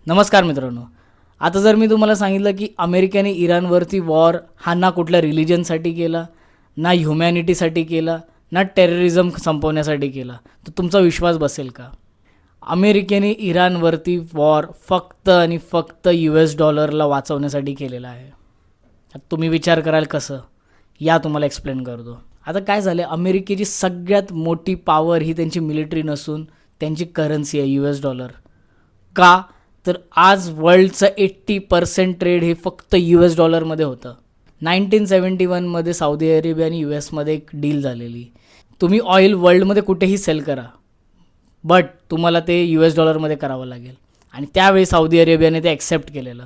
नमस्कार मित्रांनो. आता जर मी तुम्हाला सांगितलं की अमेरिकेने इराणवरती वॉर हा ना कुठल्या रिलिजनसाठी केला, ना ह्युमॅनिटीसाठी केला, ना टेररिझम संपवण्यासाठी केला, तर तुमचा विश्वास बसेल का? अमेरिकेने इराणवरती वॉर फक्त आणि फक्त $US वाचवण्यासाठी केलेला आहे. आता तुम्ही विचार कराल कसं? या तुम्हाला एक्सप्लेन करतो. आता काय झालं, अमेरिकेची सगळ्यात मोठी पॉवर ही त्यांची मिलिटरी नसून त्यांची करन्सी आहे $US. का? तर आज वर्ल्डचं 80% ट्रेड हे फक्त $US होतं. 1971मध्ये सौदी अरेबिया आणि US एक डील झालेली. तुम्ही ऑइल वर्ल्डमध्ये कुठेही सेल करा, बट तुम्हाला ते $US करावं लागेल. आणि त्यावेळी सौदी अरेबियाने ते ॲक्सेप्ट केलेलं.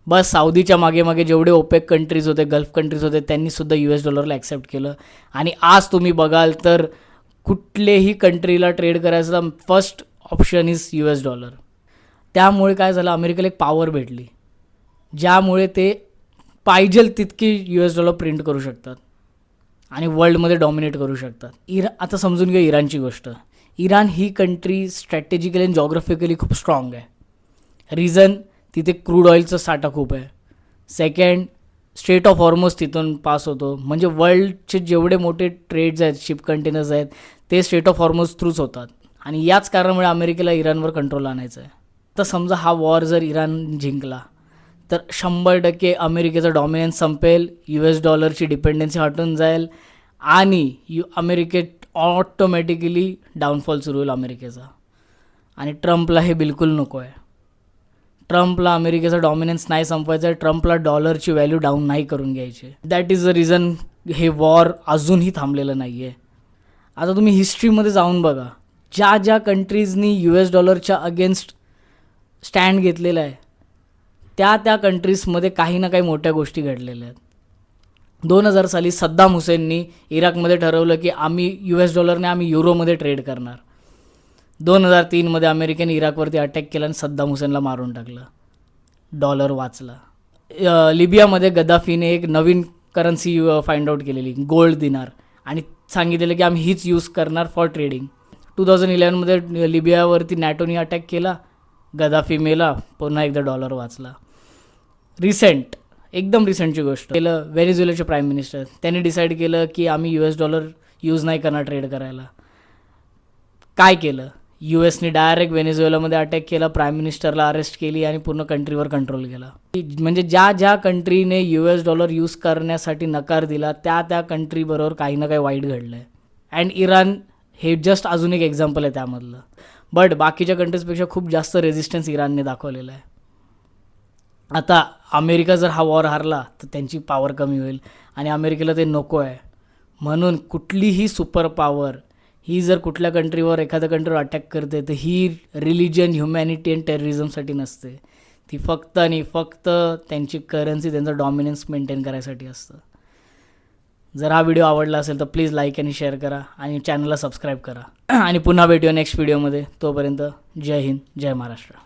बस साऊदीच्या मागे मागे जेवढे ओपेक कंट्रीज होते, गल्फ कंट्रीज होते, त्यांनीसुद्धा $US ॲक्सेप्ट केलं. आणि आज तुम्ही बघाल तर कुठलेही कंट्रीला ट्रेड करायचं फर्स्ट ऑप्शन इज $US. त्यामुळे काय झालं, अमेरिकेला एक पॉवर भेटली, ज्यामुळे ते पाहिजेल तितकी $US प्रिंट करू शकतात आणि वर्ल्डमध्ये डॉमिनेट करू शकतात. आता समजून घ्या इराणची गोष्ट. इराण ही कंट्री स्ट्रॅटेजिकली आणि जॉग्राफिकली खूप स्ट्रॉंग आहे. रिझन, तिथे क्रूड ऑइलचं साठा खूप आहे. सेकंड, स्ट्रेट ऑफ हॉर्मोज तिथून पास होतो, म्हणजे वर्ल्डचे जेवढे मोठे ट्रेड्स आहेत, शिप कंटेनर्स आहेत, ते स्ट्रेट ऑफ हॉर्मोज थ्रूच होतात. आणि याच कारणामुळे अमेरिकेला इराणवर कंट्रोल आणायचं आहे. तर समजा हा वॉर जर इराण जिंकला तर 100% अमेरिकेचा डॉमिनन्स संपेल, $US डिपेंडन्सी हटून जाईल आणि अमेरिकेत ऑटोमॅटिकली डाऊनफॉल सुरू होईल अमेरिकेचा. आणि ट्रम्पला हे बिलकुल नको आहे. ट्रम्पला अमेरिकेचा डॉमिनन्स नाही संपवायचा आहे. ट्रम्पला डॉलरची व्हॅल्यू डाऊन नाही करून घ्यायची. दॅट इज द रिझन हे वॉर अजूनही थांबलेलं नाही आहे. आता तुम्ही हिस्ट्रीमध्ये जाऊन बघा, ज्या ज्या कंट्रीजनी $US अगेन्स्ट स्टँड घेतलेला आहे, त्या कंट्रीजमध्ये काही ना काही मोठ्या गोष्टी घडलेल्या आहेत. 2000 साली सद्दाम हुसेननी इराकमध्ये ठरवलं की आम्ही $US आम्ही युरोमध्ये ट्रेड करणार. 2003मध्ये अमेरिकेने इराकवरती अटॅक केला आणि सद्दाम हुसेनला मारून टाकलं. डॉलर वाचला. लिबियामध्ये गद्दाफीने एक नवीन करन्सी फाइंड आउट केलेली, गोल्ड दिनार, आणि सांगितलेलं की आम्ही हीच यूज करणार फॉर ट्रेडिंग. 2011मध्ये लिबियावरती नॅटोनी अटॅक केला, गद्दाफी मेला, पुन्हा एकदा डॉलर वाचला. एकदम रिसेंटची गोष्ट केलं, व्हेनेझुएलाचे प्राईम मिनिस्टर त्यांनी डिसाईड केलं की आम्ही $US यूज नाही करणार ट्रेड करायला. काय केलं, USने डायरेक्ट व्हेनेझुएलामध्ये अटॅक केला, प्राईम मिनिस्टरला अरेस्ट केली आणि पूर्ण कंट्रीवर कंट्रोल केला. म्हणजे ज्या ज्या कंट्रीने $US यूज करण्यासाठी नकार दिला, त्या कंट्रीबरोबर काही ना काही वाईट घडलं आहे. अँड इराण हे जस्ट अजून एक एक्झाम्पल आहे त्यामधलं. बट बाकीच्या कंट्रीजपेक्षा खूप जास्त रेजिस्टन्स इराणने दाखवलेला आहे. आता अमेरिका जर हा वॉर हारला तर त्यांची पॉवर कमी होईल आणि अमेरिकेला ते नको आहे. म्हणून कुठलीही सुपर पॉवर ही जर कुठल्या कंट्रीवर, एखाद्या कंट्रीवर अटॅक करते तर ही रिलिजन, ह्युमॅनिटी आणि टेररिझमसाठी नसते. ती फक्त आणि फक्त त्यांची करन्सी, त्यांचा डॉमिनन्स मेंटेन करायसाठी असतं. जर हा व्हिडिओ आवडला असेल तर प्लीज लाईक आणि शेअर करा आणि चॅनलला सबस्क्राईब करा. आणि पुन्हा भेटूया नेक्स्ट व्हिडिओमध्ये. तोपर्यंत जय हिंद, जय महाराष्ट्र.